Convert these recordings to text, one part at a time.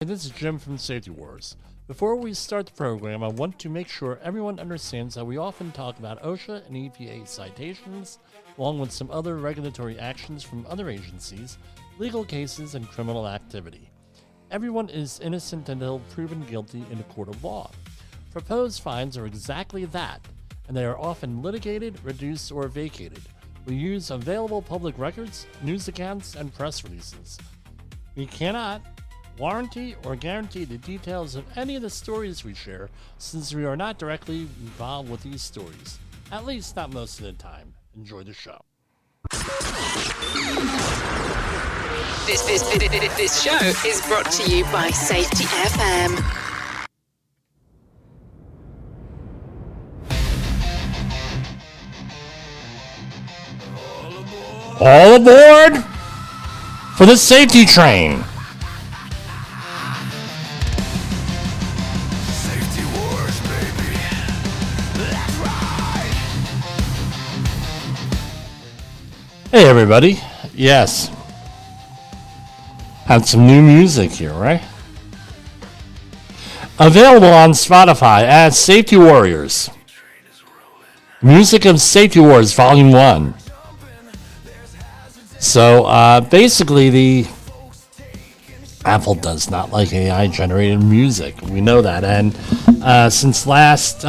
Hey, this is Jim from Safety Wars. Before we start the program, I want to make sure everyone understands that we often talk about OSHA and EPA citations, along with some other regulatory actions from other agencies, legal cases, and criminal activity. Everyone is innocent until proven guilty in a court of law. Proposed fines are exactly that, and they are often litigated, reduced, or vacated. We use available public records, news accounts, and press releases. We cannot warranty or guarantee the details of any of the stories we share, since we are not directly involved with these stories, at least not most of the time. Enjoy the show. This show is brought to you by Safety FM. All aboard for the safety train. Hey everybody, yes, had some new music here, right? Available on Spotify as Safety Warriors. Music of Safety Wars Volume 1. So basically the Apple does not like AI generated music. We know that, and since last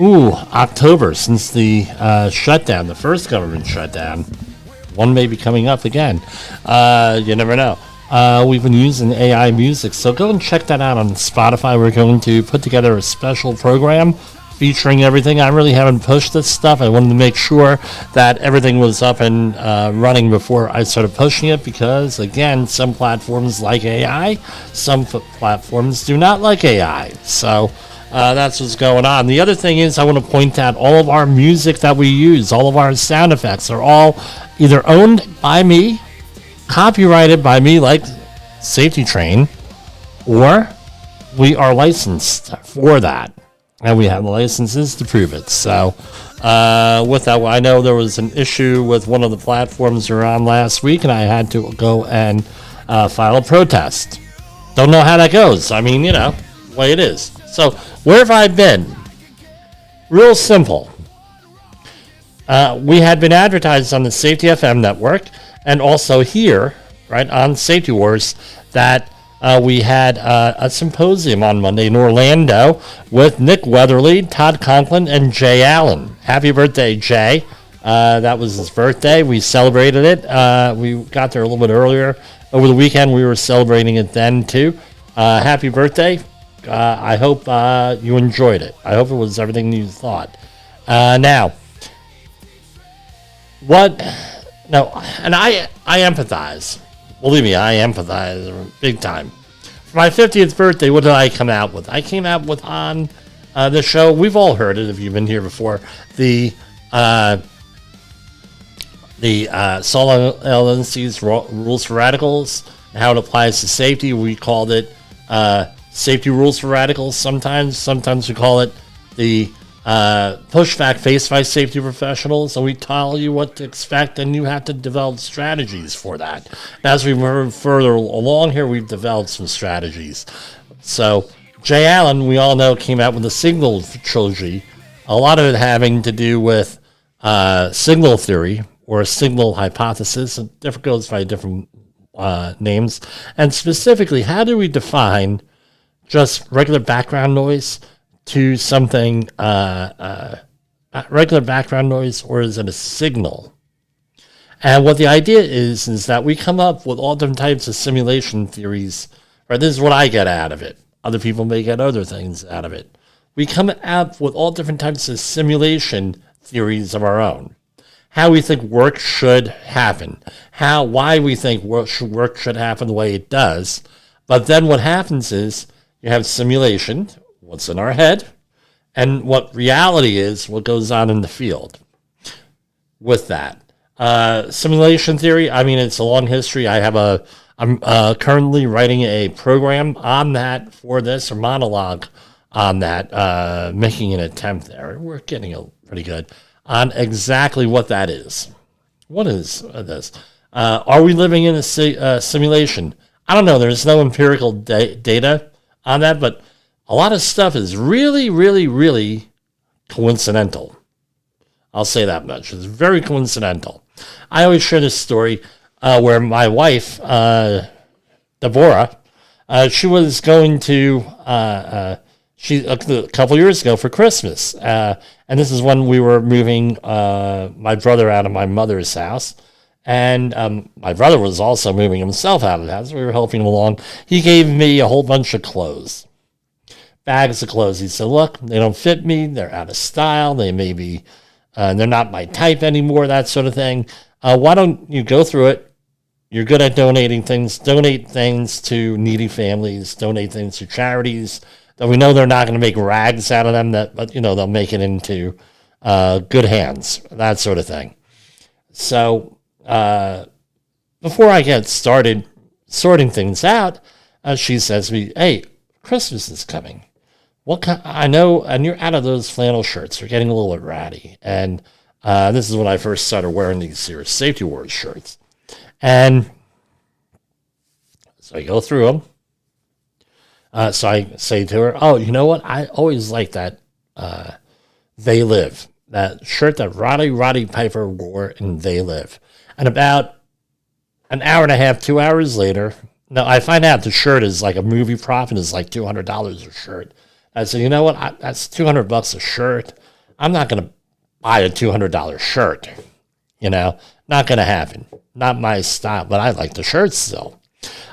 October, since the shutdown, the first government shutdown, one may be coming up again. You never know. We've been using AI music, so go and check that out on Spotify. We're going to put together a special program featuring everything. I really haven't pushed this stuff. I wanted to make sure that everything was up and running before I started pushing it, because, again, some platforms like AI, some platforms do not like AI. So that's what's going on. The other thing is, I want to point out all of our music that we use, all of our sound effects are all either owned by me, copyrighted by me, like Safety Train, or we are licensed for that. And we have the licenses to prove it. So with that, I know there was an issue with one of the platforms we were on last week, and I had to go and file a protest. Don't know how that goes. I mean, the way it is. So where have I been? Real simple. We had been advertised on the Safety FM network and also here, right, on Safety Wars, that we had a symposium on Monday in Orlando with Nick Weatherly, Todd Conklin, and Jay Allen. Happy birthday, Jay. That was his birthday. We celebrated it. We got there a little bit earlier. Over the weekend, we were celebrating it then, too. Happy birthday. I hope you enjoyed it. I hope it was everything you thought. Now, what? No, and I empathize. Believe me, I empathize big time. For my 50th birthday, what did I come out with? I came out with on the show. We've all heard it if you've been here before. The Saul LNC's Rules for Radicals, and how it applies to safety. We called it Safety Rules for Radicals sometimes we call it the pushback faced by safety professionals, and we tell you what to expect, and you have to develop strategies for that. As we move further along here, we've developed some strategies. So Jay Allen, we all know, came out with the Signal trilogy, a lot of it having to do with signal theory or a signal hypothesis. It goes by different names, and specifically, how do we define just regular background noise to something regular background noise, or is it a signal? And what the idea is that we come up with all different types of simulation theories. Right, this is what I get out of it. Other people may get other things out of it. We come up with all different types of simulation theories of our own. How we think work should happen. Why we think work should happen the way it does. But then what happens is you have simulation, what's in our head, and what reality is, what goes on in the field with that. Simulation theory, I mean, it's a long history. I'm currently writing a program on that for this, or monologue on that, making an attempt there. We're getting pretty good on exactly what that is. What is this? Are we living in a simulation? I don't know. There's no empirical data on that, but a lot of stuff is really, really, really coincidental. I'll say that much. It's very coincidental. I always share this story where my wife, Deborah, she was going to a couple years ago for Christmas, and this is when we were moving my brother out of my mother's house, and my brother was also moving himself out of the house. We were helping him along. He gave me a whole bunch of clothes, bags of clothes. He said, "Look, they don't fit me. They're out of style. They may be, they're not my type anymore. That sort of thing. Why don't you go through it? You're good at donating things. Donate things to needy families. Donate things to charities that we know they're not going to make rags out of them. But they'll make it into good hands. That sort of thing." So before I get started sorting things out, she says to me, "Hey, Christmas is coming. I know, and you're out of those flannel shirts. You're getting a little bit ratty." And this is when I first started wearing these serious Safety Wars shirts. And so I go through them. So I say to her, "Oh, you know what? I always like that They Live, that shirt that Roddy Piper wore in They Live." And about an hour and a half, 2 hours later, no, I find out the shirt is like a movie prop and is like $200 a shirt. I said, "You know what? That's $200 a shirt. I'm not going to buy a $200 shirt. Not going to happen. Not my style, but I like the shirt still."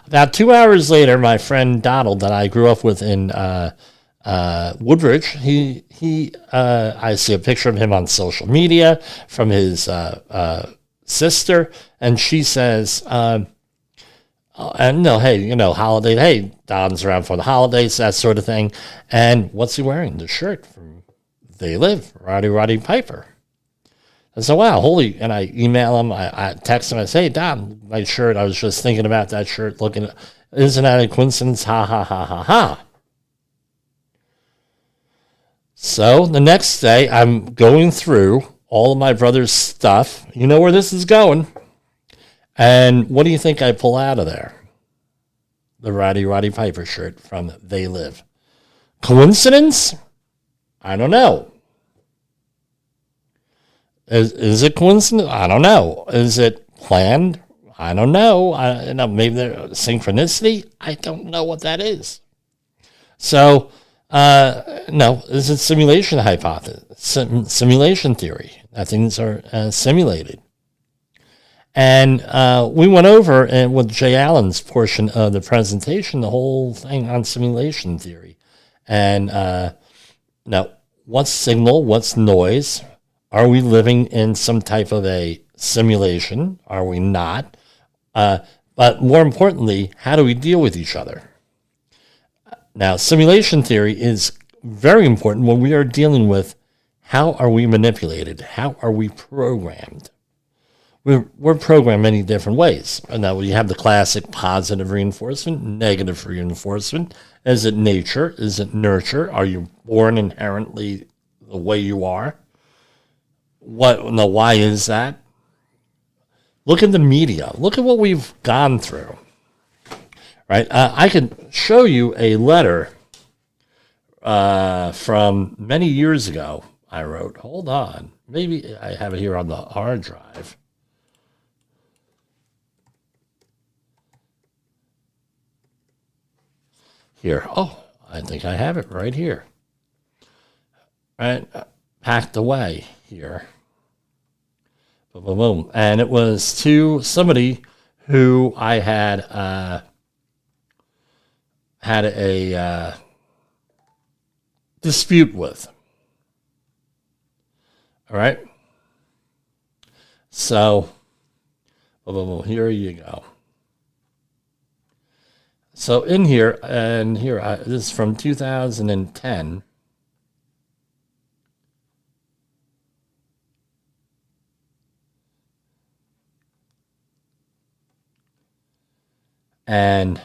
About 2 hours later, my friend Donald, that I grew up with in Woodbridge, I see a picture of him on social media from his sister, and she says, holiday, hey, Don's around for the holidays, that sort of thing. And what's he wearing? The shirt from They Live, Roddy Piper. I said, "Wow, holy," and I email him, I text him, I say, "Hey, Don, my shirt, I was just thinking about that shirt, isn't that a coincidence? Ha, ha, ha, ha, ha." So the next day, I'm going through all of my brother's stuff. You know where this is going. And what do you think I pull out of there? The Roddy Piper shirt from They Live. Coincidence? I don't know. Is it coincidence? I don't know. Is it planned? I don't know. Maybe there's synchronicity. I don't know what that is. So, no, is it simulation hypothesis? Simulation theory. That things are simulated. And we went over with Jay Allen's portion of the presentation, the whole thing on simulation theory. And now, what's signal? What's noise? Are we living in some type of a simulation? Are we not? But more importantly, how do we deal with each other? Now, simulation theory is very important when we are dealing with how are we manipulated? How are we programmed? We're programmed many different ways. And now you have the classic positive reinforcement, negative reinforcement. Is it nature? Is it nurture? Are you born inherently the way you are? Why is that? Look at the media. Look at what we've gone through. Right? I could show you a letter from many years ago I wrote. Hold on. Maybe I have it here on the hard drive. Here. Oh, I think I have it right here. Right? Packed away here. Boom, boom, boom. And it was to somebody who I had a dispute with. All right? So, boom, boom, boom. Here you go. So in here, and here, this is from 2010. And,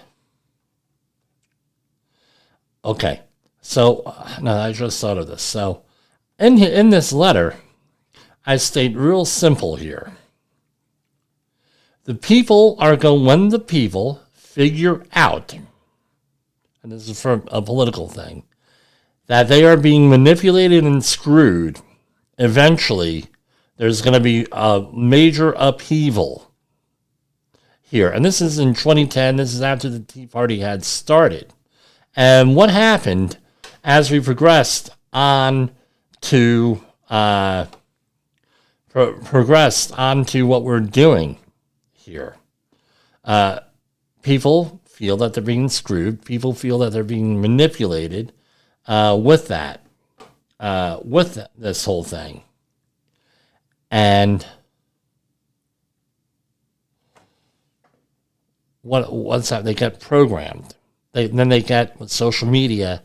okay, so, no, I just thought of this. So, in this letter, I state real simple here. The people are going, when the people figure out, and this is from a political thing, that they are being manipulated and screwed, eventually there's going to be a major upheaval here. And this is in 2010. This is after the Tea Party had started. And what happened as we progressed on to what we're doing here? People feel that they're being screwed. People feel that they're being manipulated with this whole thing. And what's that? They get programmed. Then they get with social media.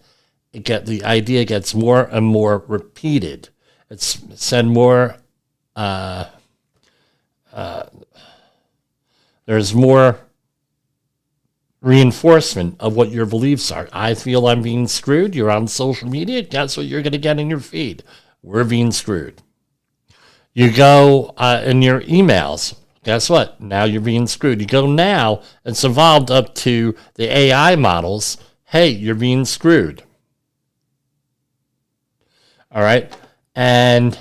The idea gets more and more repeated. It's said more. There's more reinforcement of what your beliefs are. I feel I'm being screwed. You're on social media. Guess what you're going to get in your feed? We're being screwed. You go in your emails. Guess what? Now you're being screwed. You go now, it's evolved up to the AI models. Hey, you're being screwed. All right? And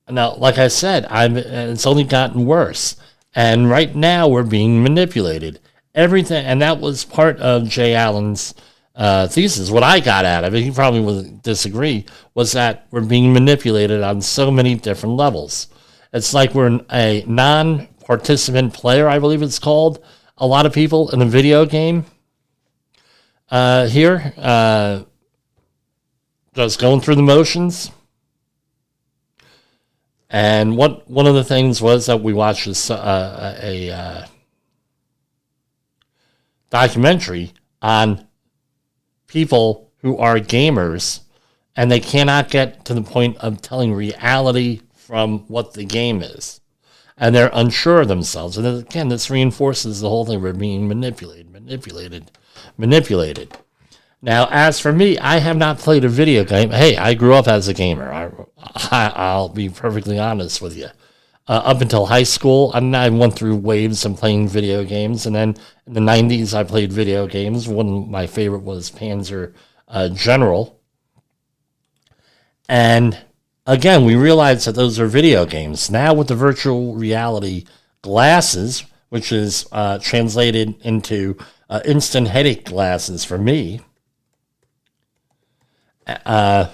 now, like I said, it's only gotten worse. And right now we're being manipulated. Everything, and that was part of Jay Allen's thesis. What I got out of it, he probably would disagree, was that we're being manipulated on so many different levels. It's like we're a non-participant player, I believe it's called. A lot of people in a video game here, just going through the motions. And one of the things was that we watched a documentary on people who are gamers, and they cannot get to the point of telling reality from what the game is. And they're unsure of themselves. And again, this reinforces the whole thing. We're being manipulated. Now, as for me, I have not played a video game. Hey, I grew up as a gamer. I'll be perfectly honest with you. Up until high school, I went through waves of playing video games. And then in the 90s, I played video games. One of my favorite was Panzer General. And again, we realized that those are video games. Now with the virtual reality glasses, which is translated into instant headache glasses for me, now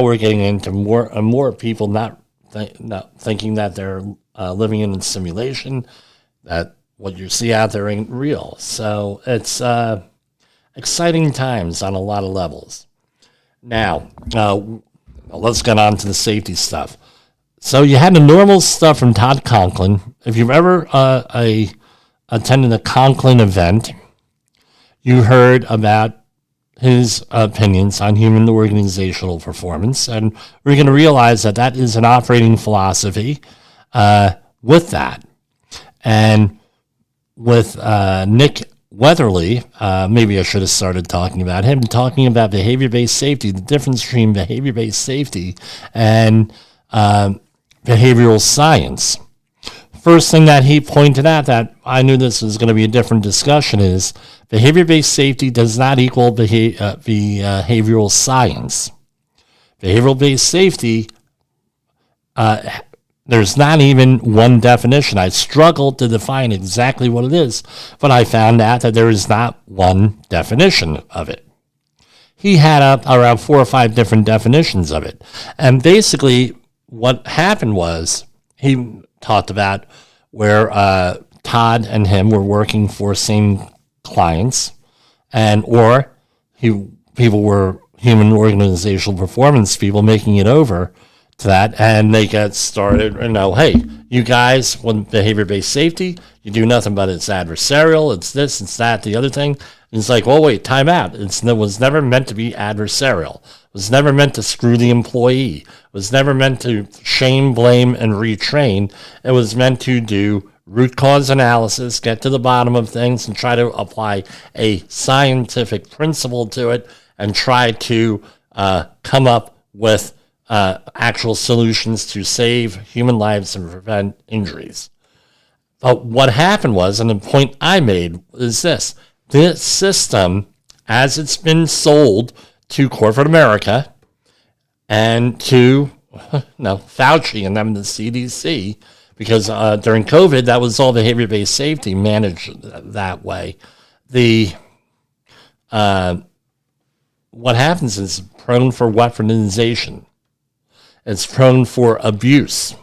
we're getting into more and more people not thinking that they're living in a simulation, that what you see out there ain't real. So it's exciting times on a lot of levels. Now, let's get on to the safety stuff. So you had the normal stuff from Todd Conklin. If you've ever attended a Conklin event, you heard about his opinions on human organizational performance, and we're going to realize that that is an operating philosophy with that. And with Nick Weatherly, maybe I should have started talking about him, talking about behavior-based safety, the difference between behavior-based safety and behavioral science. First thing that he pointed out that I knew this was going to be a different discussion is behavior-based safety does not equal behavioral science. Behavioral-based safety, there's not even one definition. I struggled to define exactly what it is, but I found out that there is not one definition of it. He had up around 4 or 5 different definitions of it. And basically what happened was he talked about where Todd and him were working for same clients, or people were human organizational performance people making it over to that, and they get started, hey, you guys, with behavior-based safety, you do nothing but it's adversarial, it's this, it's that, the other thing. And it's like, well, wait, time out. It was never meant to be adversarial. It was never meant to screw the employee. It was never meant to shame, blame, and retrain. It was meant to do root cause analysis, get to the bottom of things, and try to apply a scientific principle to it, and try to come up with actual solutions to save human lives and prevent injuries. But what happened was, and the point I made is this system, as it's been sold to corporate America and to Fauci and them, the CDC, because during COVID, that was all behavior-based safety managed that way. What happens is prone for weaponization. It's prone for abuse.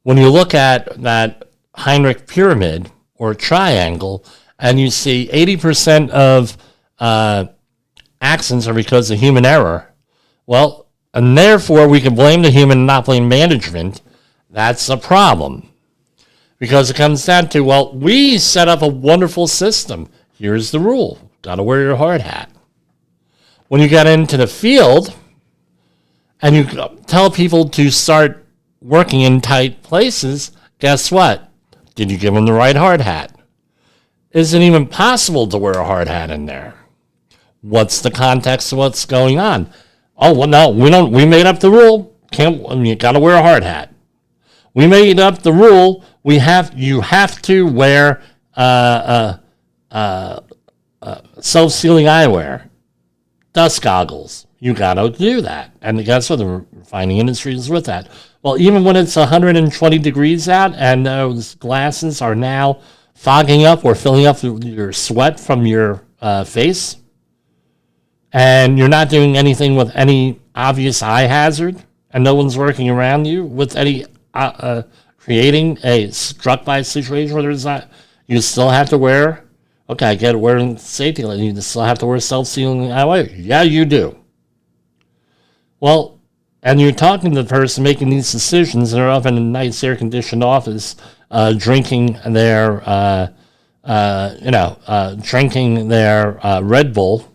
When you look at that Heinrich pyramid or triangle, and you see 80% of accidents are because of human error, well, and therefore we can blame the human and not blame management. That's a problem. Because it comes down to, well, we set up a wonderful system. Here's the rule. Got to wear your hard hat. When you get into the field and you tell people to start working in tight places, guess what? Did you give them the right hard hat? Isn't even possible to wear a hard hat in there. What's the context of what's going on? Oh, well, no, we made up the rule. You got to wear a hard hat. We made up the rule. You have to wear self-sealing eyewear, dust goggles. You got to do that. And guess what? The refining industry is with that. Well, even when it's 120 degrees out and those glasses are now fogging up or filling up with your sweat from your face, and you're not doing anything with any obvious eye hazard, and no one's working around you with any creating a struck-by situation where there's not, you still have to wear, okay, I get it, wearing safety, you still have to wear self-sealing eyewear. Yeah, you do. Well, and you're talking to the person making these decisions, and they're up in a nice air-conditioned office, drinking their, drinking their Red Bull,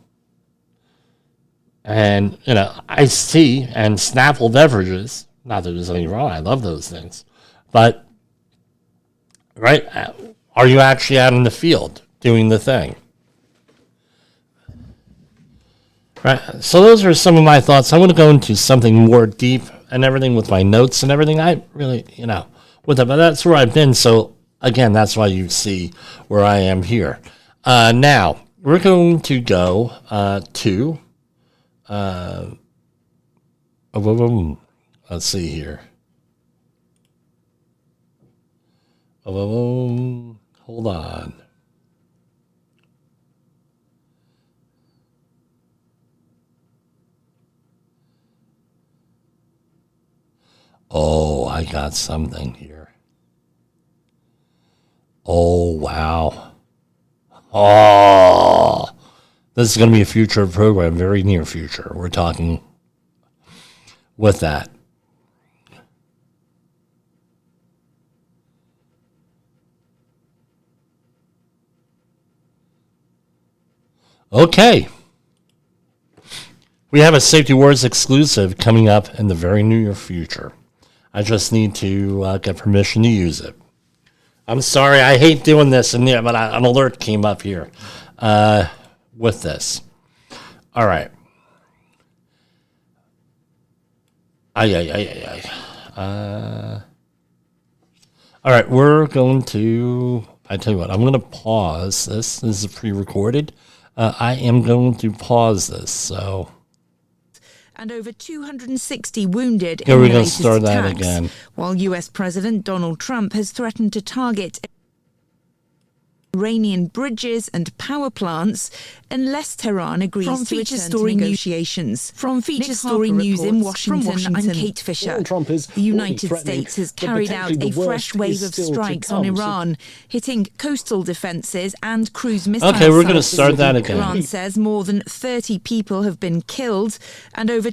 and, iced tea and Snapple beverages. Not that there's anything wrong. I love those things. But, right, are you actually out in the field doing the thing? Right. So those are some of my thoughts. I want to go into something more deep and everything with my notes and everything. I really, with it, but that's where I've been. So, again, that's why you see where I am here. Now, we're going to go to... let's see here. Hold on. Oh, I got something here. Oh, wow. Oh, this is going to be a future program, very near future. We're talking with that. Okay. We have a Safety Wars exclusive coming up in the very near future. I just need to get permission to use it. I'm sorry, I hate doing this, but an alert came up here with this. All right. All right, we're going to, I tell you what, I'm going to pause this. This is pre-recorded. I am going to pause this, so... And over 260 wounded Here in we the go, latest start attacks, that again. while US President Donald Trump has threatened to target Iranian bridges and power plants unless Tehran agrees to return to negotiations. From Feature Story News in Washington, I'm Kate Fisher. The United States has carried out a fresh wave of strikes on Iran, hitting coastal defenses and cruise missile sites. Okay, we're going to start that again. Iran says more than 30 people have been killed and over...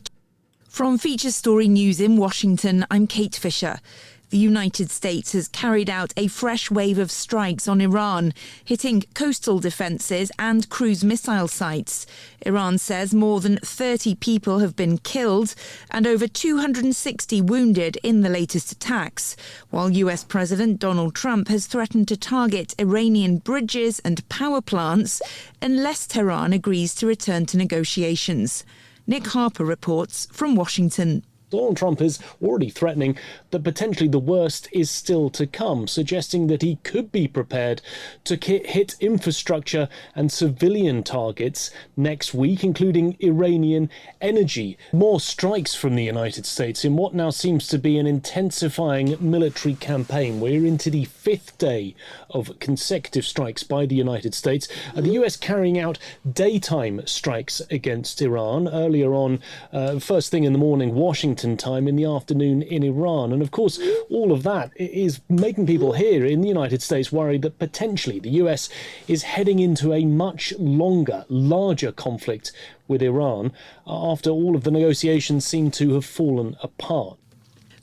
From Feature Story News in Washington, I'm Kate Fisher. The United States has carried out a fresh wave of strikes on Iran, hitting coastal defenses and cruise missile sites. Iran says more than 30 people have been killed and over 260 wounded in the latest attacks, while US President Donald Trump has threatened to target Iranian bridges and power plants unless Tehran agrees to return to negotiations. Nick Harper reports from Washington. Donald Trump is already threatening that potentially the worst is still to come, suggesting that he could be prepared to hit infrastructure and civilian targets next week, including Iranian energy. More strikes from the United States in what now seems to be an intensifying military campaign. We're into the 5th day of consecutive strikes by the United States. The US carrying out daytime strikes against Iran. Earlier on, first thing in the morning, Washington time, in the afternoon in Iran. And of course, all of that is making people here in the United States worried that potentially the US is heading into a much longer, larger conflict with Iran after all of the negotiations seem to have fallen apart.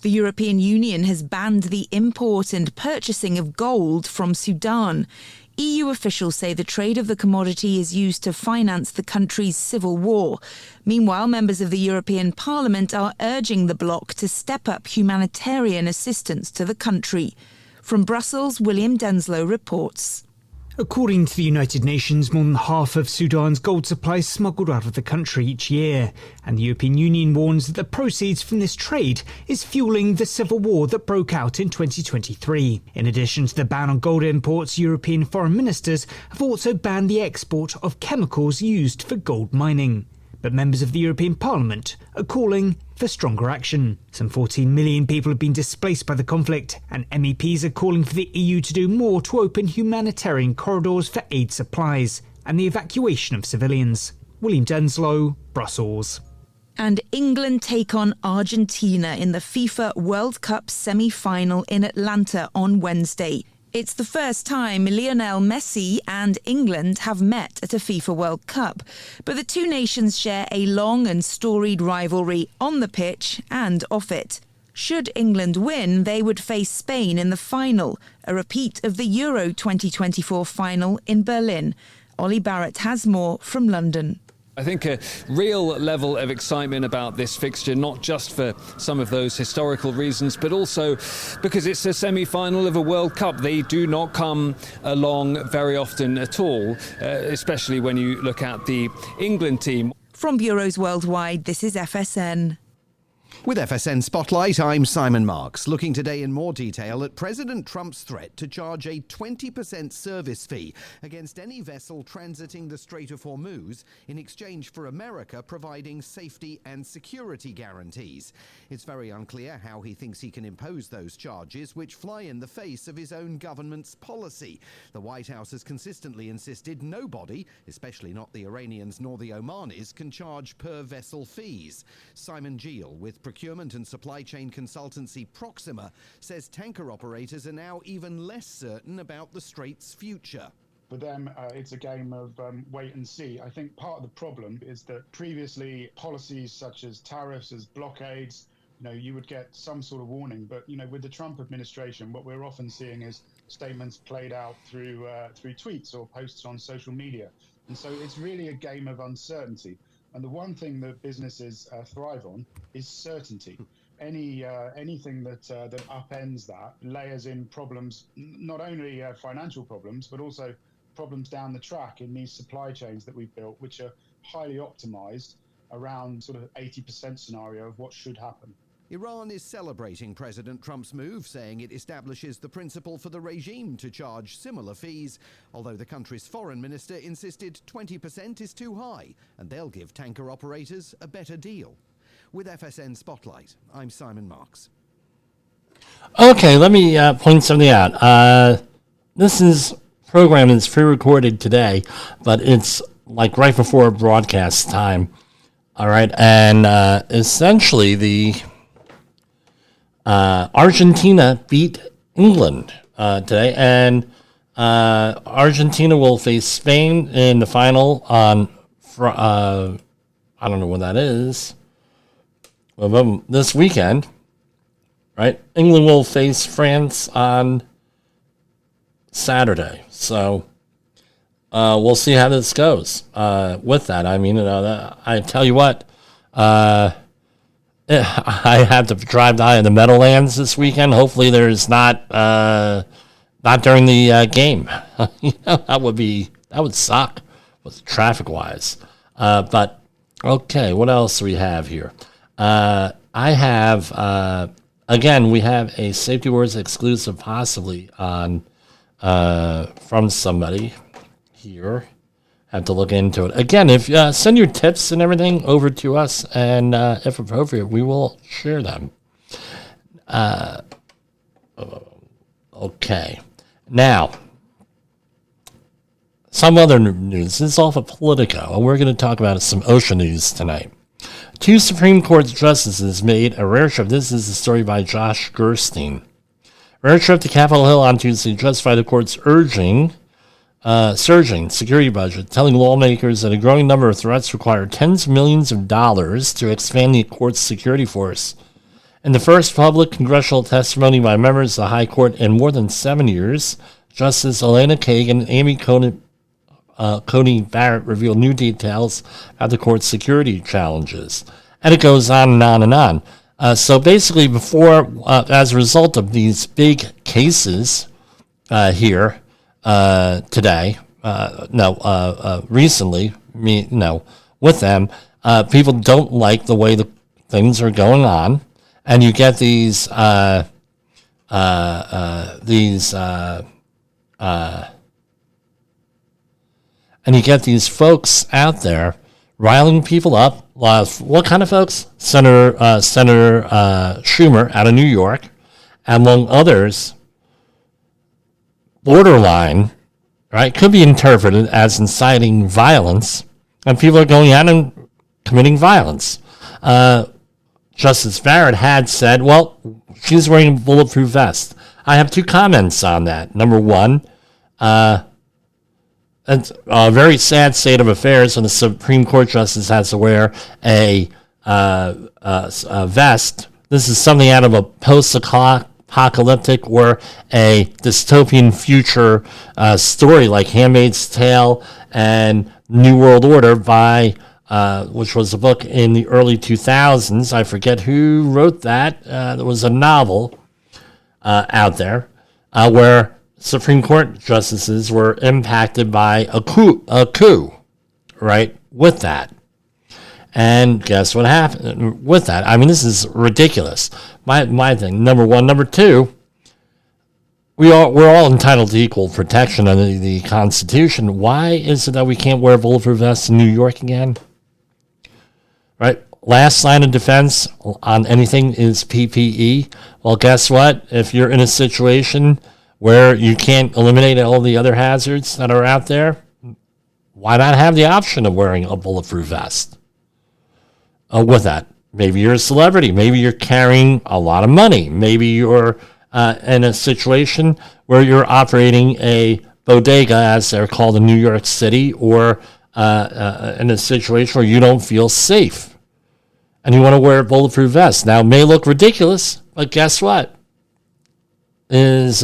The European Union has banned the import and purchasing of gold from Sudan. EU officials say the trade of the commodity is used to finance the country's civil war. Meanwhile, members of the European Parliament are urging the bloc to step up humanitarian assistance to the country. From Brussels, William Denslow reports. According to the United Nations, more than half of Sudan's gold supply is smuggled out of the country each year, and the European Union warns that the proceeds from this trade is fueling the civil war that broke out in 2023. In addition to the ban on gold imports, European foreign ministers have also banned the export of chemicals used for gold mining. But members of the European Parliament are calling for stronger action. Some 14 million people have been displaced by the conflict, and MEPs are calling for the EU to do more to open humanitarian corridors for aid supplies and the evacuation of civilians. William Denslow, Brussels. And England take on Argentina in the FIFA World Cup semi-final in Atlanta on Wednesday. It's the first time Lionel Messi and England have met at a FIFA World Cup, but the two nations share a long and storied rivalry on the pitch and off it. Should England win, they would face Spain in the final, a repeat of the Euro 2024 final in Berlin. Ollie Barrett has more from London. I think a real level of excitement about this fixture, not just for some of those historical reasons, but also because it's a semi-final of a World Cup. They do not come along very often at all, especially when you look at the England team. From Bureaus Worldwide, this is FSN. With FSN Spotlight, I'm Simon Marks, looking today in more detail at President Trump's threat to charge a 20% service fee against any vessel transiting the Strait of Hormuz in exchange for America providing safety and security guarantees. It's very unclear how he thinks he can impose those charges, which fly in the face of his own government's policy. The White House has consistently insisted nobody, especially not the Iranians nor the Omanis, can charge per vessel fees. Simon Geel with procurement and supply chain consultancy Proxima says tanker operators are now even less certain about the Strait's future. For them, it's a game of wait and see. I think part of the problem is that previously policies such as tariffs, as blockades, you would get some sort of warning. But, with the Trump administration, what we're often seeing is statements played out through tweets or posts on social media. And so it's really a game of uncertainty. And the one thing that businesses thrive on is certainty. Anything that upends that layers in problems, not only financial problems, but also problems down the track in these supply chains that we've built, which are highly optimized around sort of 80% scenario of what should happen. Iran is celebrating President Trump's move, saying it establishes the principle for the regime to charge similar fees, although the country's foreign minister insisted 20% is too high, and they'll give tanker operators a better deal. With FSN Spotlight, I'm Simon Marks. Okay, let me point something out. This is program is pre-recorded today, but it's like right before broadcast time. All right, and essentially the Argentina beat England today, and Argentina will face Spain in the final on, I don't know when that is, this weekend, right? England will face France on Saturday, so we'll see how this goes with that. I mean, I tell you what, I have to drive by in the Meadowlands this weekend. Hopefully there's not during the game. That would suck with traffic wise. But Okay, what else do we have here? I have, again, we have a Safety Words exclusive possibly on from somebody here. Have to look into it. Again, if send your tips and everything over to us, and if appropriate, we will share them. Okay. Now, some other news. This is off of Politico, and we're going to talk about some OSHA news tonight. 2 Supreme Court justices made a rare trip. This is a story by Josh Gerstein. Rare trip to Capitol Hill on Tuesday justified the court's surging security budget, telling lawmakers that a growing number of threats require tens of millions of dollars to expand the court's security force. In the first public congressional testimony by members of the High Court in more than 7 years, Justice Elena Kagan and Amy Coney Barrett revealed new details about the court's security challenges. And it goes on and on and on. So basically, as a result of these big cases here today, recently, with them, people don't like the way the things are going on. And you get these folks out there riling people up. What kind of folks? Senator Schumer out of New York, among others. Borderline, right? Could be interpreted as inciting violence, and people are going out and committing violence. Justice Barrett had said, well, she's wearing a bulletproof vest. I have 2 comments on that. Number one, it's a very sad state of affairs when the Supreme Court justice has to wear a vest. This is something out of a post-apocalyptic or a dystopian future story like Handmaid's Tale and New World Order by which was a book in the early 2000s. I forget who wrote that. There was a novel out there where Supreme Court justices were impacted by a coup, right, with that. And guess what happened with that? I mean, this is ridiculous. My thing, number one. Number two, we're all entitled to equal protection under the Constitution. Why is it that we can't wear bulletproof vests in New York again? Right? Last line of defense on anything is PPE. Well, guess what? If you're in a situation where you can't eliminate all the other hazards that are out there, why not have the option of wearing a bulletproof vest? With that, maybe you're a celebrity. Maybe you're carrying a lot of money. Maybe you're in a situation where you're operating a bodega, as they're called in New York City, or in a situation where you don't feel safe and you want to wear a bulletproof vest. Now, it may look ridiculous, but guess what? It's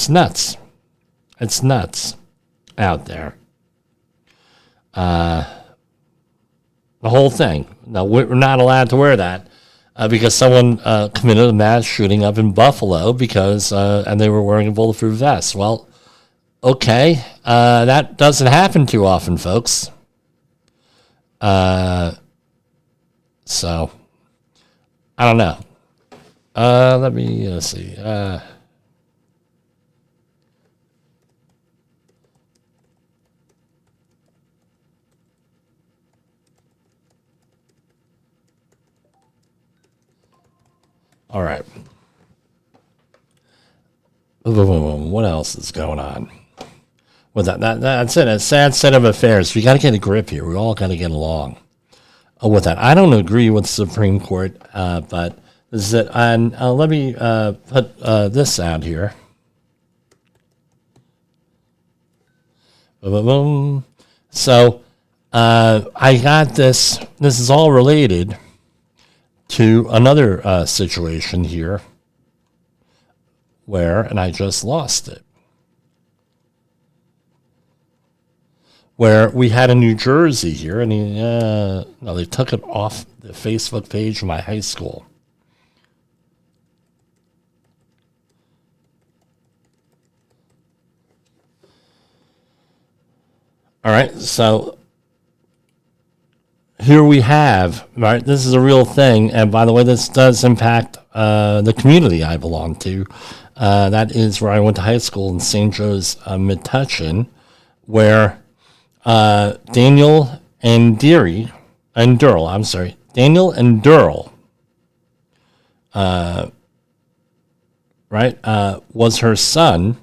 nuts. It's nuts out there. The whole thing. Now, we're not allowed to wear that because someone committed a mass shooting up in Buffalo because and they were wearing a bulletproof vest. Well, okay, that doesn't happen too often, folks. So, I don't know. Let me see. All right. What else is going on? Well, that's it. A sad set of affairs. We got to get a grip here. We all got to get along. With that, I don't agree with the Supreme Court, but this is it. And let me put this out here. So I got this. This is all related to another situation here where, and I just lost it, where we had in New Jersey here, and they took it off the Facebook page of my high school. All right, so here we have, right, this is a real thing. And by the way, this does impact the community I belong to. That is where I went to high school in St. Joe's, Metuchen, where Daniel and Durrell, was her son,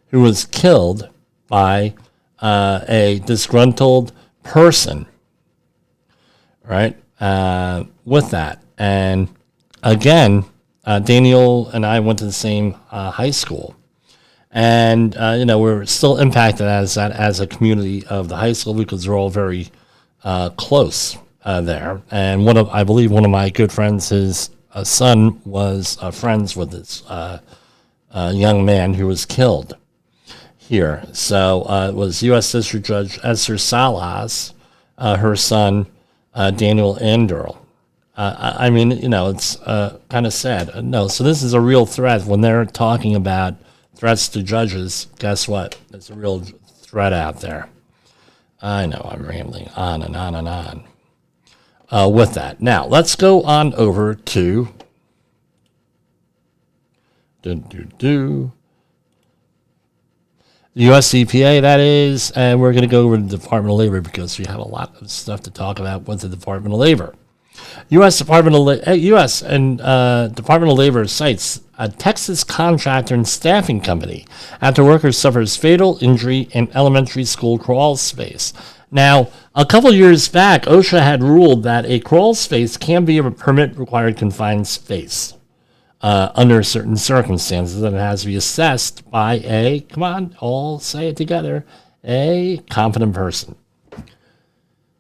who was killed by a disgruntled person, right, with that. And again, Daniel and I went to the same high school. And, we're still impacted as a community of the high school because we're all very close there. And I believe one of my good friends, his son was friends with this young man who was killed here. So it was U.S. District Judge Esther Salas, her son, Daniel and Durrell. It's kind of sad. No, so this is a real threat. When they're talking about threats to judges, guess what? There's a real threat out there. I know I'm rambling on and on and on with that. Now, let's go on over to the U.S. EPA, that is, and we're going to go over to the Department of Labor because we have a lot of stuff to talk about with the Department of Labor. U.S. Department of Labor cites a Texas contractor and staffing company after worker suffers fatal injury in elementary school crawl space. Now, a couple years back, OSHA had ruled that a crawl space can be a permit-required confined space under certain circumstances, and it has to be assessed by all say it together, a competent person.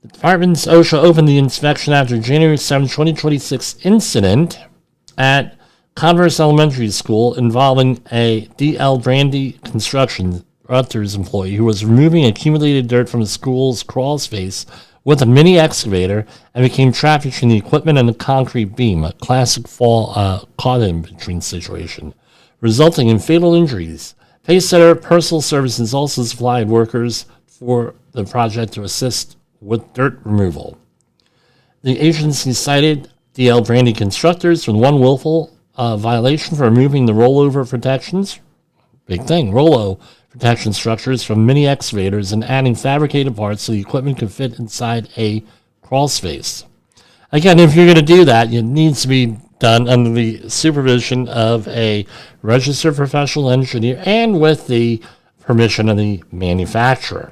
The department's OSHA opened the inspection after January 7, 2026 incident at Converse Elementary School involving a D.L. Brandy Construction Rutgers employee who was removing accumulated dirt from the school's crawl space with a mini excavator and became trapped between the equipment and the concrete beam, a classic fall caught-in-between situation, resulting in fatal injuries. Pacesetter Personal Services also supplied workers for the project to assist with dirt removal. The agency cited D.L. Brandy Constructors for one willful violation for removing the rollover protections, big thing, rollo protection structures from mini excavators and adding fabricated parts so the equipment could fit inside a crawl space. Again, if you're going to do that, it needs to be done under the supervision of a registered professional engineer and with the permission of the manufacturer.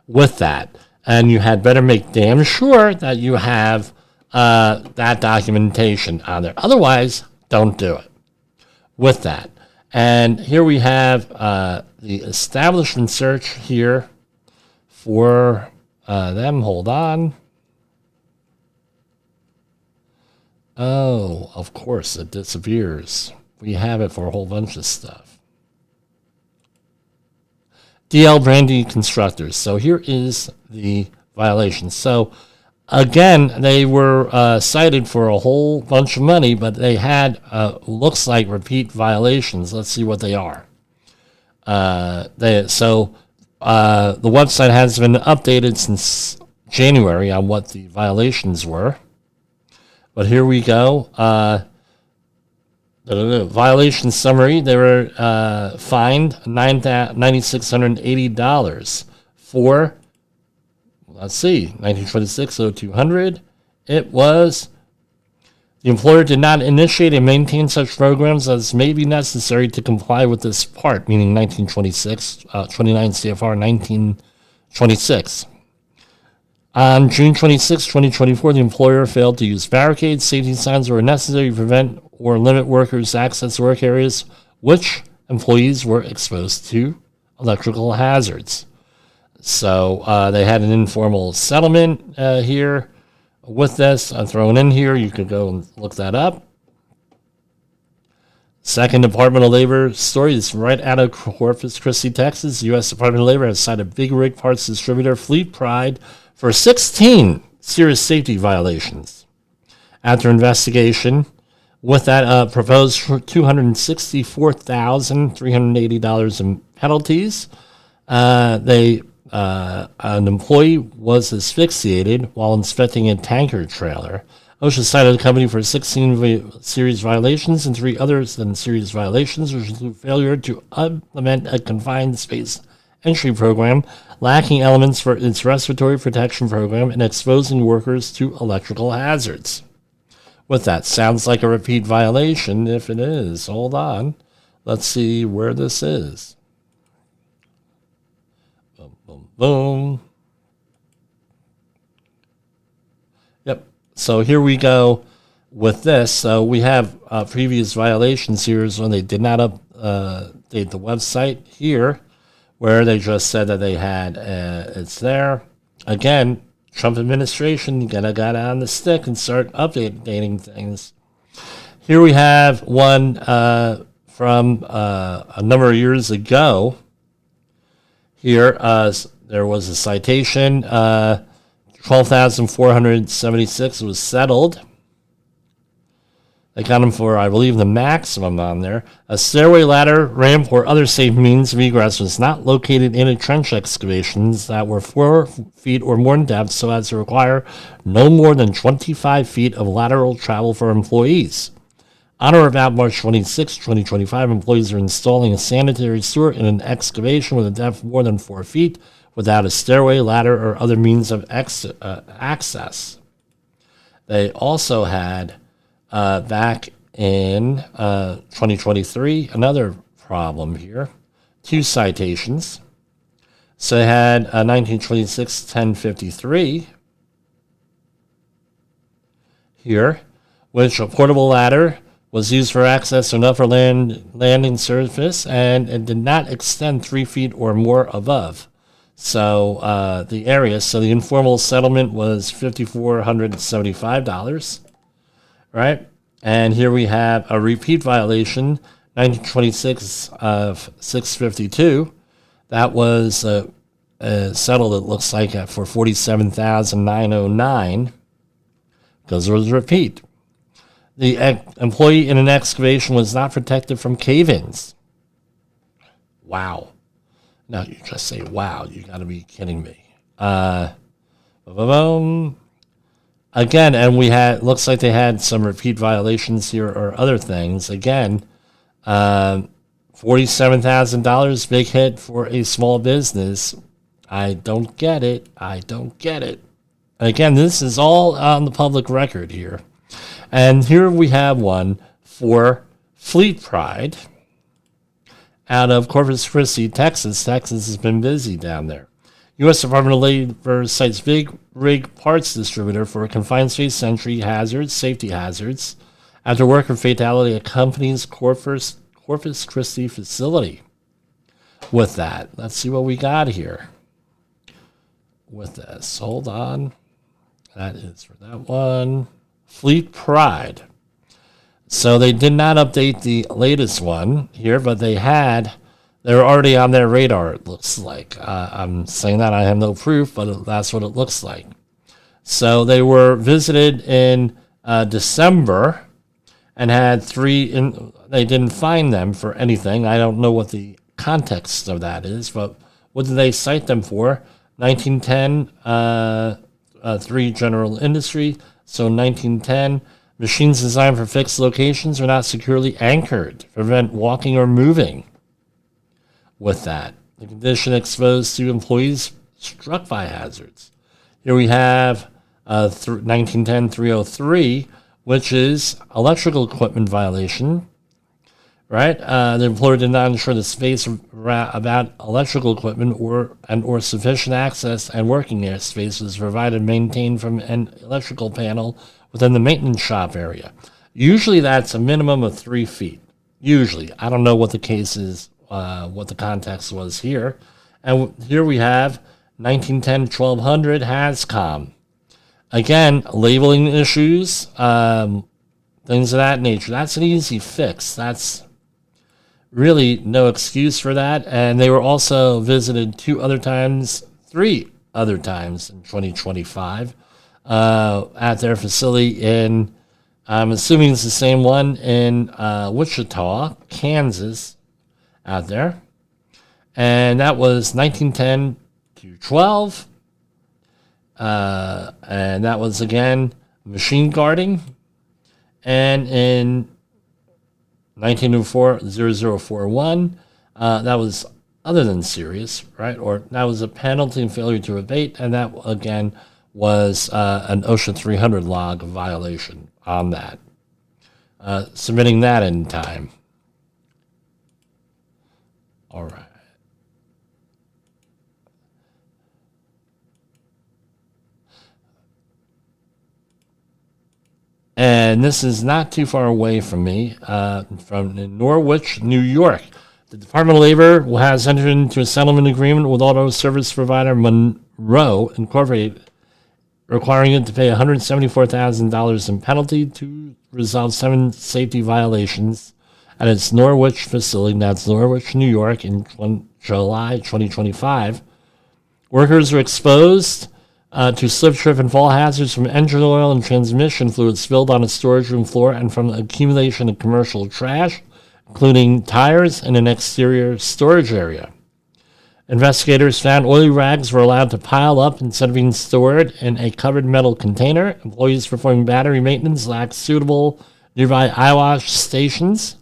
With that, and you had better make damn sure that you have that documentation on there. Otherwise, don't do it. With that. And here we have the establishment search here for them. Hold on. Oh, of course, it disappears. We have it for a whole bunch of stuff. D.L. Brandy Constructors. So here is the violation. So again, they were cited for a whole bunch of money, but they had looks like repeat violations. Let's see what they are. The website has been updated since January on what the violations were. But here we go. The violation summary, they were fined $9,680 for, let's see, 1926 0200. It was, the employer did not initiate and maintain such programs as may be necessary to comply with this part, meaning 1926, 29 CFR 1926. On June 26, 2024, the employer failed to use barricades, safety signs were necessary to prevent or limit workers' access to work areas, which employees were exposed to electrical hazards. So they had an informal settlement here with this thrown in here. You could go and look that up. Second Department of Labor story is right out of Corpus Christi, Texas. U.S. Department of Labor has cited Big Rig Parts distributor Fleet Pride for 16 serious safety violations. After investigation, with that proposed $264,380 in penalties, they an employee was asphyxiated while inspecting a tanker trailer. OSHA cited the company for 16 serious violations and 3 others than serious violations, which include failure to implement a confined space entry program, lacking elements for its respiratory protection program, and exposing workers to electrical hazards. With that, sounds like a repeat violation. If it is, hold on. Let's see where this is. Boom, boom, boom. Yep. So here we go with this. So we have previous violations here is when they did not update the website here, where they just said that they had it's there. Again, Trump administration, you gotta get on the stick and start updating things. Here we have one from a number of years ago. Here, there was a citation, 12,476 was settled. They got him for, I believe, the maximum on there. A stairway, ladder, ramp, or other safe means of egress was not located in a trench excavations that were 4 feet or more in depth so as to require no more than 25 feet of lateral travel for employees. On or about March 26, 2025, employees are installing a sanitary sewer in an excavation with a depth more than 4 feet without a stairway, ladder, or other means of access. They also had back in 2023, another problem here. 2 citations. So they had 1926 1053 here, which a portable ladder was used for access to an upper landing surface, and it did not extend 3 feet or more above. So the area, so the informal settlement was $5,475. Right? And here we have a repeat violation, 1926 of 652. That was settled, it looks like, for $47,909 because it was a repeat. The employee in an excavation was not protected from cave-ins. Wow. Now you just say, wow, you got to be kidding me. Again, and we had, looks like they had some repeat violations here or other things. Again, $47,000, big hit for a small business. I don't get it. And again, this is all on the public record here. And here we have one for Fleet Pride out of Corpus Christi, Texas. Texas has been busy down there. U.S. Department of Labor cites big rig parts distributor for confined space entry hazards, safety hazards, after worker fatality at company's Corpus Christi facility. With that, let's see what we got here. With this, hold on. That is for that one. Fleet Pride. So they did not update the latest one here, but they were already on their radar, it looks like. I'm saying that I have no proof, but that's what it looks like. So they were visited in December and had 3, they didn't find them for anything. I don't know what the context of that is, but what did they cite them for? 1910, 3 general industry. So 1910, machines designed for fixed locations are not securely anchored to prevent walking or moving. With that, the condition exposed to employees struck by hazards. Here we have 1910-303, which is electrical equipment violation, right? The employer did not ensure the space about electrical equipment or sufficient access and working space was provided and maintained from an electrical panel within the maintenance shop area. Usually that's a minimum of 3 feet. Usually. I don't know what the case is, what the context was here. And here we have 1910-1200 HAZCOM. Again, labeling issues, things of that nature. That's an easy fix. That's really no excuse for that. And they were also visited 3 other times in 2025 at their facility in, I'm assuming it's the same one, in Wichita, Kansas, out there. And that was 1910 212. And that was, again, machine guarding. And in 1904, 0041, that was other than serious, right? Or that was a penalty and failure to abate. And that, again, was an OSHA 300 log violation on that. Submitting that in time. All right. And this is not too far away from me, from Norwich, New York. The Department of Labor has entered into a settlement agreement with auto service provider Monroe Incorporated, requiring it to pay $174,000 in penalty to resolve 7 safety violations at its Norwich facility. That's Norwich, New York, in July 2025. Workers were exposed to slip, trip, and fall hazards from engine oil and transmission fluid spilled on a storage room floor and from the accumulation of commercial trash, including tires in an exterior storage area. Investigators found oily rags were allowed to pile up instead of being stored in a covered metal container. Employees performing battery maintenance lacked suitable nearby eye wash stations,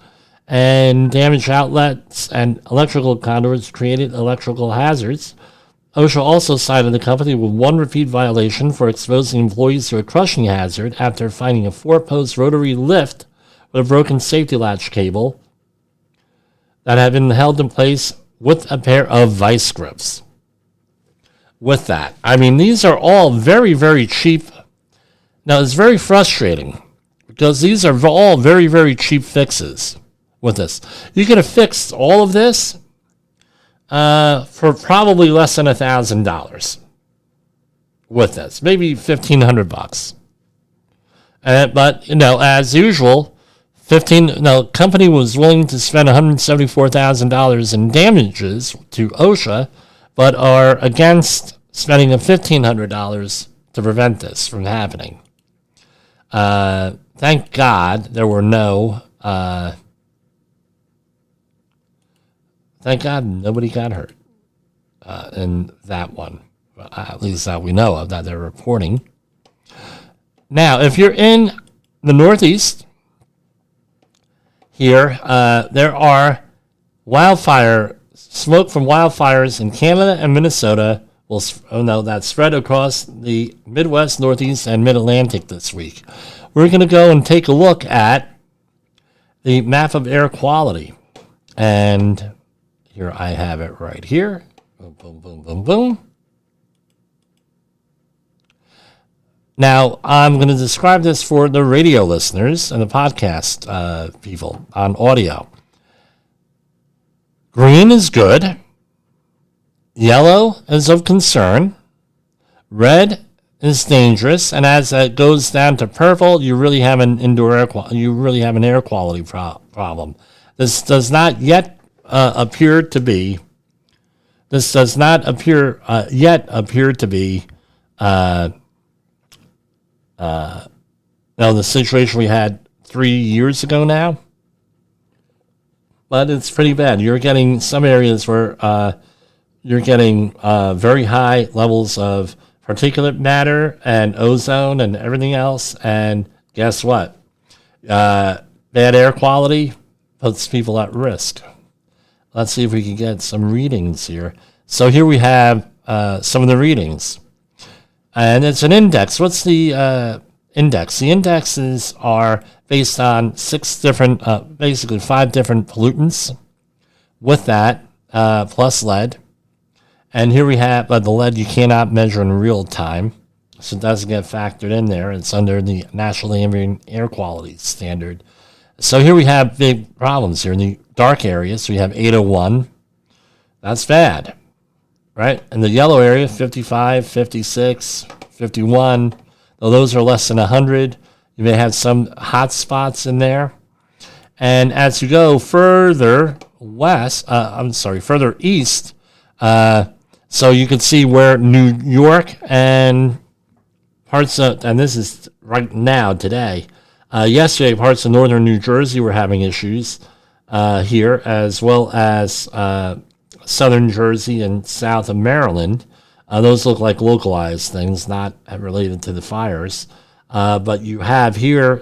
and damaged outlets and electrical conduits created electrical hazards. OSHA also cited the company with 1 repeat violation for exposing employees to a crushing hazard after finding a 4-post rotary lift with a broken safety latch cable that had been held in place with a pair of vice grips. With that, I mean, these are all very, very cheap. Now, it's very frustrating because these are all very, very cheap fixes with this. You could have fixed all of this for probably less than $1,000 with this, maybe $1,500. But, as usual, company was willing to spend $174,000 in damages to OSHA, but are against spending $1,500 to prevent this from happening. Thank God there were no. Thank God nobody got hurt in that one, at least that we know of, that they're reporting. Now, if you're in the Northeast, here, there are smoke from wildfires in Canada and Minnesota that spread across the Midwest, Northeast, and Mid-Atlantic this week. We're going to go and take a look at the map of air quality. And here I have it right here. Boom, boom, boom, boom, boom. Now, I'm going to describe this for the radio listeners and the podcast people on audio. Green is good. Yellow is of concern. Red is dangerous. And as it goes down to purple, you really have an air quality problem. This does not yet appear to be. The situation we had 3 years ago now, but it's pretty bad. You're getting some areas where you're getting very high levels of particulate matter and ozone and everything else. And guess what? Bad air quality puts people at risk. Let's see if we can get some readings here. So here we have some of the readings. And it's an index. What's the index? The indexes are based on 5 different pollutants with that, plus lead. And here we have the lead you cannot measure in real time, so it doesn't get factored in there. It's under the National Ambient Air Quality Standard. So here we have big problems here in the dark areas. So we have 801. That's bad, right? In the yellow area, 55, 56, 51. Though those are less than 100. You may have some hot spots in there. And as you go further east, so you can see where New York and and this is right now, today. Yesterday, parts of northern New Jersey were having issues here, as well as southern Jersey and south of Maryland. Those look like localized things, not related to the fires. But you have here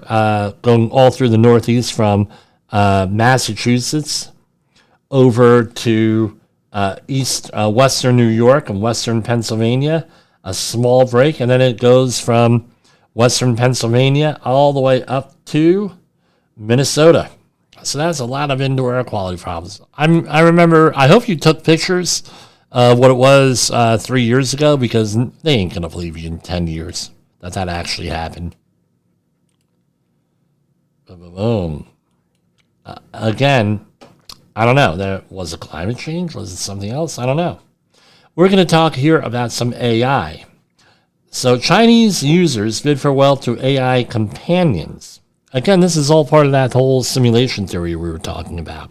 going all through the Northeast from Massachusetts over to western New York and western Pennsylvania, a small break, and then it goes from western Pennsylvania all the way up to Minnesota. So that's a lot of indoor air quality problems. I remember, I hope you took pictures of what it was 3 years ago, because they ain't going to believe you in 10 years that actually happened. Boom. Again, I don't know. There was a climate change? Was it something else? I don't know. We're going to talk here about some AI. So Chinese users bid farewell to AI companions. Again, this is all part of that whole simulation theory we were talking about.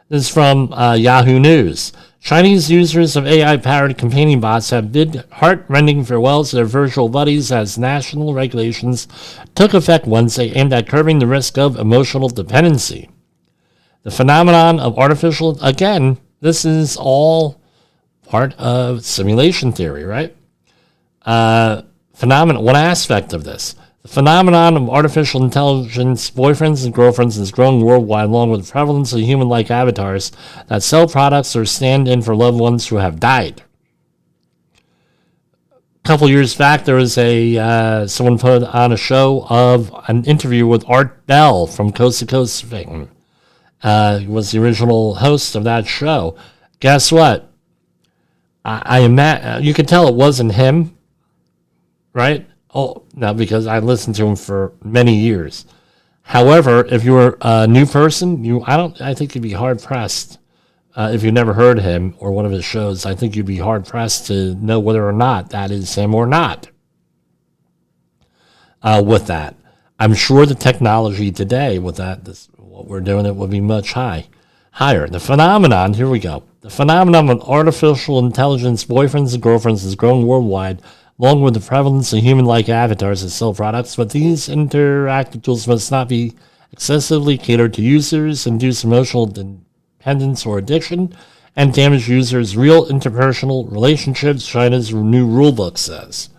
This is from Yahoo News. Chinese users of AI-powered companion bots have bid heart-rending farewells to their virtual buddies as national regulations took effect Wednesday aimed at curbing the risk of emotional dependency. The phenomenon of artificial... Again, this is all part of simulation theory, right? One aspect of this. The phenomenon of artificial intelligence boyfriends and girlfriends is growing worldwide, along with the prevalence of human-like avatars that sell products or stand in for loved ones who have died. A couple years back, there was someone put on a show of an interview with Art Bell from Coast to Coast fame. He was the original host of that show. Guess what? You could tell it wasn't him, right? Oh, no, because I listened to him for many years. However, if you're a new person, I think you'd be hard pressed if you never heard him or one of his shows. I think you'd be hard pressed to know whether or not that is him or not. With that, I'm sure the technology today with that, what we're doing, it would be much higher. The phenomenon. Here we go. The phenomenon of artificial intelligence boyfriends and girlfriends is growing worldwide, along with the prevalence of human-like avatars that sell products, but these interactive tools must not be excessively catered to users, induce emotional dependence or addiction, and damage users' real interpersonal relationships, China's new rulebook says.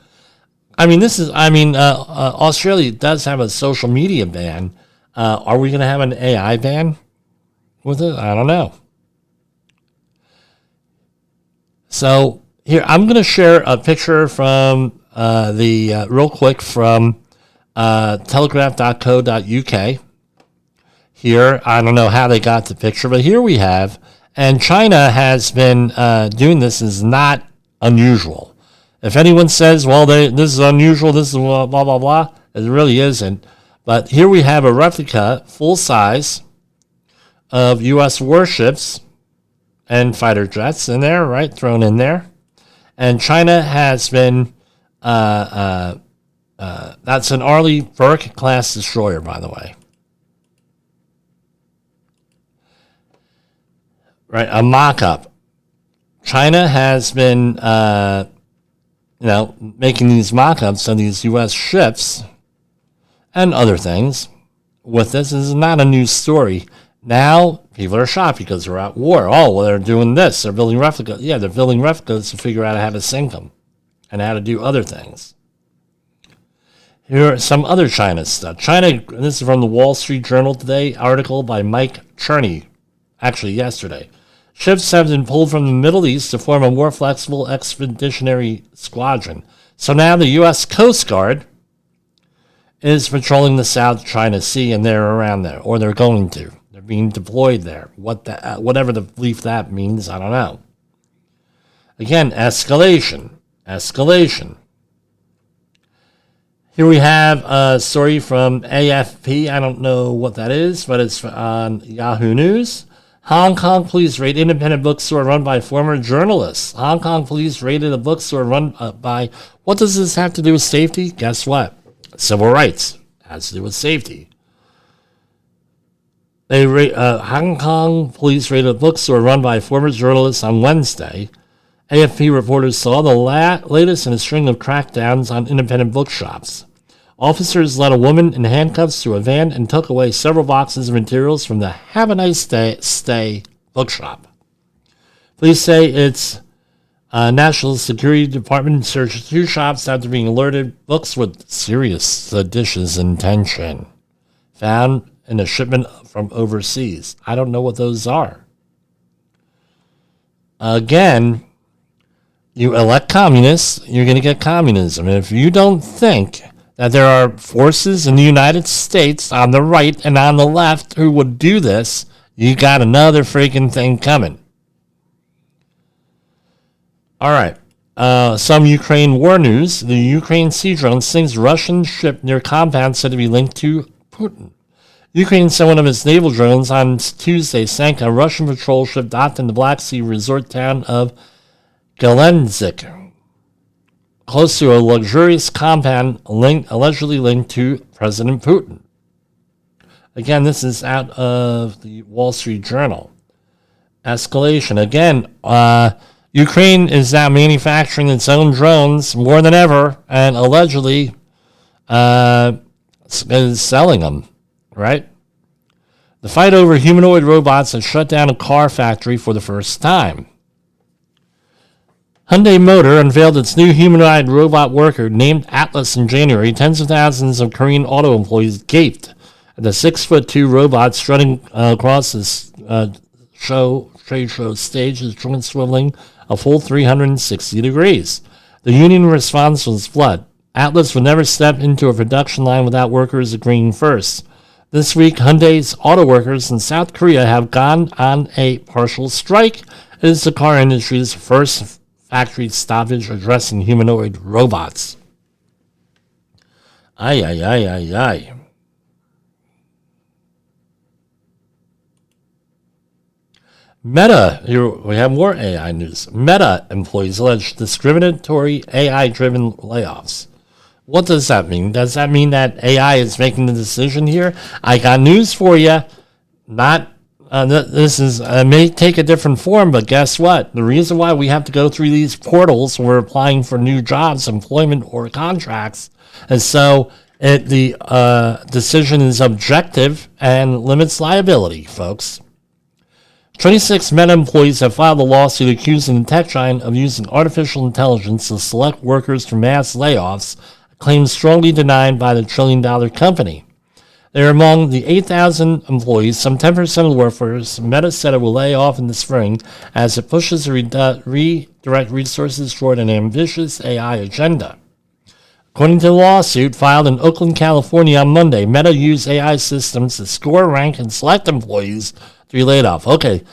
Australia does have a social media ban. Are we going to have an AI ban with it? I don't know. So, here, I'm going to share a picture from real quick from telegraph.co.uk. Here, I don't know how they got the picture, but here we have, and China has been doing this, is not unusual. If anyone says, well, this is unusual, this is blah, blah, blah, it really isn't. But here we have a replica, full size, of U.S. warships and fighter jets in there, right, thrown in there. And China has been, that's an Arleigh Burke-class destroyer, by the way. Right, a mock-up. China has been, making these mock-ups of these U.S. ships and other things with this. This is not a new story. Now, people are shocked because they're at war. Oh, well, they're doing this. They're building replicas. Yeah, they're building replicas to figure out how to sink them and how to do other things. Here are some other China stuff. China, this is from the Wall Street Journal today, article by Mike Cherney, actually yesterday. Ships have been pulled from the Middle East to form a more flexible expeditionary squadron. So now the U.S. Coast Guard is patrolling the South China Sea, and they're around there, or they're going to. They're being deployed there. Whatever the belief that means, I don't know. Again, escalation. Here we have a story from AFP. I don't know what that is, but it's on Yahoo News. Hong Kong police raid independent bookstore run by former journalists. Hong Kong police raided a bookstore run by... What does this have to do with safety? Guess what? Civil rights. Has to do with safety. Hong Kong police raided a bookstore run by former journalists on Wednesday. AFP reporters saw the latest in a string of crackdowns on independent bookshops. Officers led a woman in handcuffs to a van and took away several boxes of materials from the Have a Nice Stay bookshop. Police say it's National Security Department searched 2 shops after being alerted books with serious seditious intention found in a shipment from overseas. I don't know what those are. Again, you elect communists, you're going to get communism. And if you don't think that there are forces in the United States on the right and on the left who would do this, you got another freaking thing coming. All right. Some Ukraine war news. The Ukraine sea drone sinks Russian ship near compound said to be linked to Putin. Ukraine sent one of its naval drones on Tuesday, sank a Russian patrol ship docked in the Black Sea resort town of Gelendzhik, close to a luxurious compound allegedly linked to President Putin. Again, this is out of the Wall Street Journal. Escalation. Again, Ukraine is now manufacturing its own drones more than ever and allegedly is selling them. Right? The fight over humanoid robots has shut down a car factory for the first time. Hyundai Motor unveiled its new humanoid robot worker named Atlas in January. Tens of thousands of Korean auto employees gaped at the 6'2" robot strutting across this trade show stage, his joint swiveling a full 360 degrees. The union response was flood. Atlas would never step into a production line without workers agreeing first. This week, Hyundai's auto workers in South Korea have gone on a partial strike. It is the car industry's first factory stoppage addressing humanoid robots. Ay, ay, ay, ay, ay. Meta, here we have more AI news. Meta employees allege discriminatory AI-driven layoffs. What does that mean? Does that mean that AI is making the decision here? I got news for you. This may take a different form, but guess what? The reason why we have to go through these portals when we're applying for new jobs, employment, or contracts is so the decision is objective and limits liability, folks. 26 Meta employees have filed a lawsuit accusing the tech giant of using artificial intelligence to select workers for mass layoffs, a claim strongly denied by the trillion-dollar company. They are among the 8,000 employees, some 10% of the workforce. Meta said it will lay off in the spring as it pushes to redirect resources toward an ambitious AI agenda. According to the lawsuit filed in Oakland, California on Monday, Meta used AI systems to score, rank, and select employees to be laid off. Okay,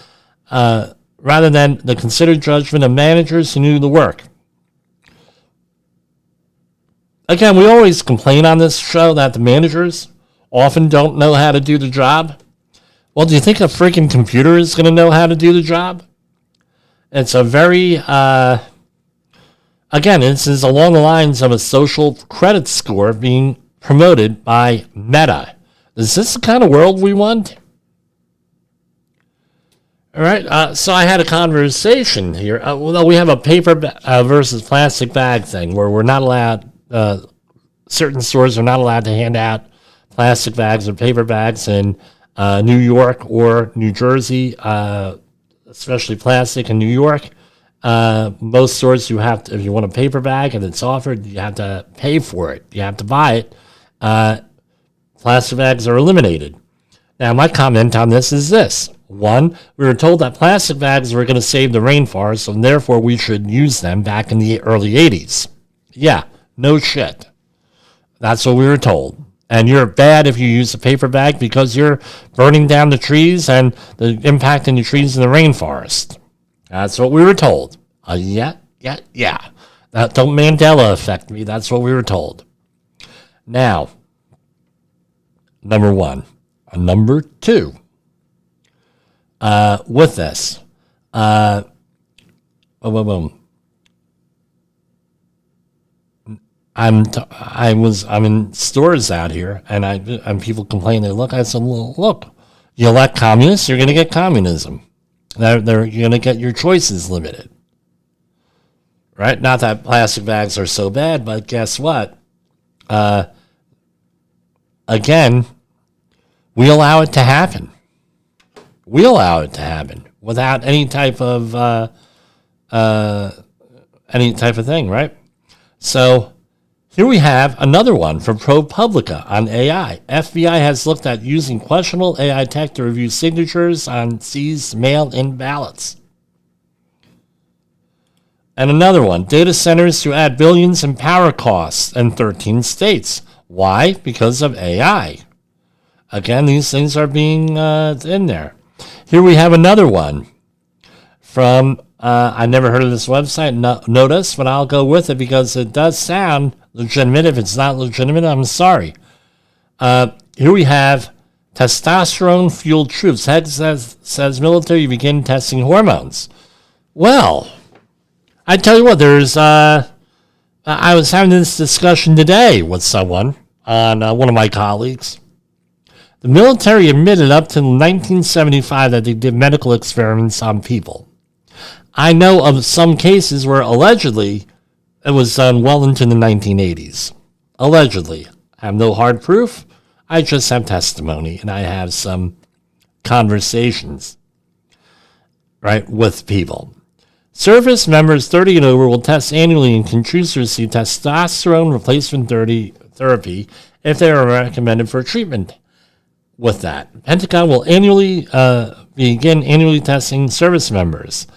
rather than the considered judgment of managers who knew the work. Again, we always complain on this show that the managers often don't know how to do the job. Well, do you think a freaking computer is going to know how to do the job? It's a very, again, this is along the lines of a social credit score being promoted by Meta. Is this the kind of world we want? All right, so I had a conversation here. We have a paper versus plastic bag thing where we're not allowed, certain stores are not allowed to hand out plastic bags or paper bags in New York or New Jersey, especially plastic in New York. Most stores you have to, if you want a paper bag and it's offered, you have to pay for it. You have to buy it. Plastic bags are eliminated. Now, my comment on this is this. One, we were told that plastic bags were going to save the rainforest, and therefore we should use them back in the early 80s. Yeah, no shit. That's what we were told. And you're bad if you use a paper bag because you're burning down the trees and the impacting the trees in the rainforest. That's what we were told. Yeah. That don't Mandela affect me. That's what we were told. Now, number one. Number two. With this. I'm in stores out here, and people complain. They look. I said, look, you elect communists, you're going to get communism. You're going to get your choices limited, right? Not that plastic bags are so bad, but guess what? Again, we allow it to happen. We allow it to happen without any type of any type of thing, right? So here we have another one from ProPublica on AI. FBI has looked at using questionable AI tech to review signatures on seized mail-in ballots. And another one, data centers to add billions in power costs in 13 states. Why? Because of AI. Again, these things are being in there. Here we have another one from, I never heard of this website, Notice, but I'll go with it because it does sound legitimate. If it's not legitimate, I'm sorry. Here we have testosterone-fueled troops. Head says military begin testing hormones. Well, I tell you what, I was having this discussion today with someone on one of my colleagues. The military admitted up to 1975 that they did medical experiments on people. I know of some cases where allegedly it was done well into the 1980s. Allegedly. I have no hard proof. I just have testimony, and I have some conversations, right, with people. Service members 30 and over will test annually and can choose to receive testosterone replacement therapy if they are recommended for treatment with that. Pentagon will begin annually testing service members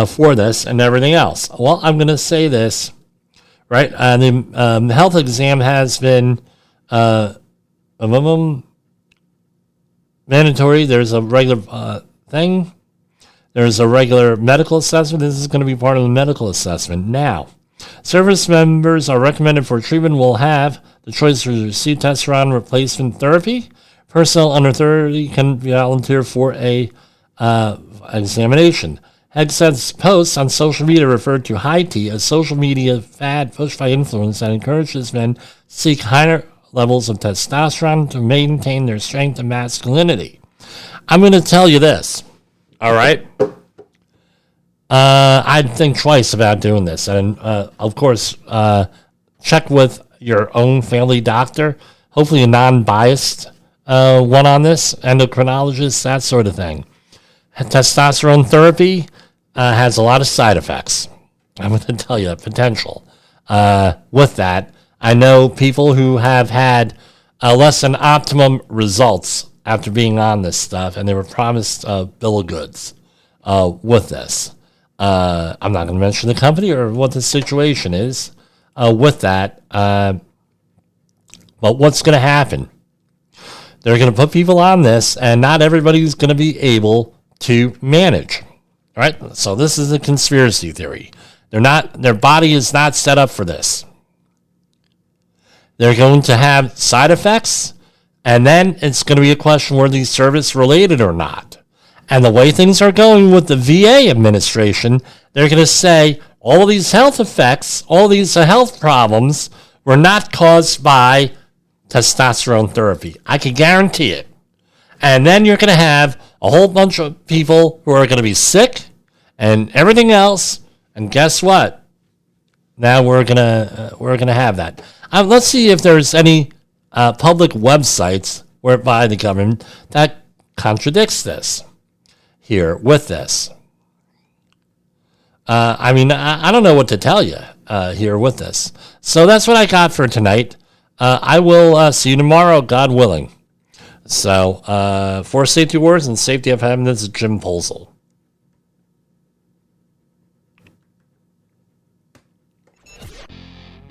for this and everything else. Well, I'm going to say this, right? The health exam has been mandatory. There's a regular thing. There's a regular medical assessment. This is going to be part of the medical assessment. Now, service members are recommended for treatment will have the choice to receive testosterone replacement therapy. Personnel under 30 can volunteer for a examination. Hegseth's posts on social media referred to high tea, a social media fad pushed by influence that encourages men to seek higher levels of testosterone to maintain their strength and masculinity. I'm going to tell you this. All right. I'd think twice about doing this. And, of course, check with your own family doctor, hopefully a non-biased one on this, endocrinologist, that sort of thing. Testosterone therapy has a lot of side effects. I'm going to tell you, potential. With that, I know people who have had less than optimum results after being on this stuff, and they were promised a bill of goods with this. I'm not going to mention the company or what the situation is with that. But what's going to happen? They're going to put people on this, and not everybody's going to be able to manage. All right? So this is a conspiracy theory. Their body is not set up for this. They're going to have side effects. And then it's going to be a question were these service related or not. And the way things are going with the VA administration, they're going to say all these health effects, all these health problems were not caused by testosterone therapy. I can guarantee it. And then you're going to have a whole bunch of people who are going to be sick and everything else. And guess what? Now we're going to have that. Let's see if there's any public websites whereby the government that contradicts this here with this. I don't know what to tell you here with this. So that's what I got for tonight. I will see you tomorrow, God willing. So for Safety Wars and Safety FM, this is Jim Poesl.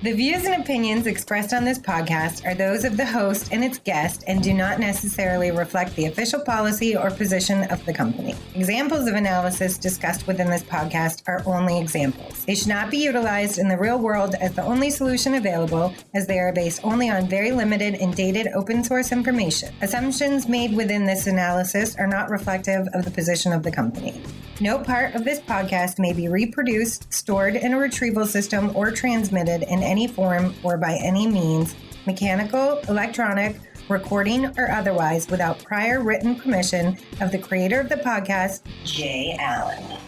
The views and opinions expressed on this podcast are those of the host and its guest and do not necessarily reflect the official policy or position of the company. Examples of analysis discussed within this podcast are only examples. They should not be utilized in the real world as the only solution available, as they are based only on very limited and dated open source information. Assumptions made within this analysis are not reflective of the position of the company. No part of this podcast may be reproduced, stored in a retrieval system, or transmitted in any form or by any means, mechanical, electronic, recording, or otherwise, without prior written permission of the creator of the podcast, Jay Allen.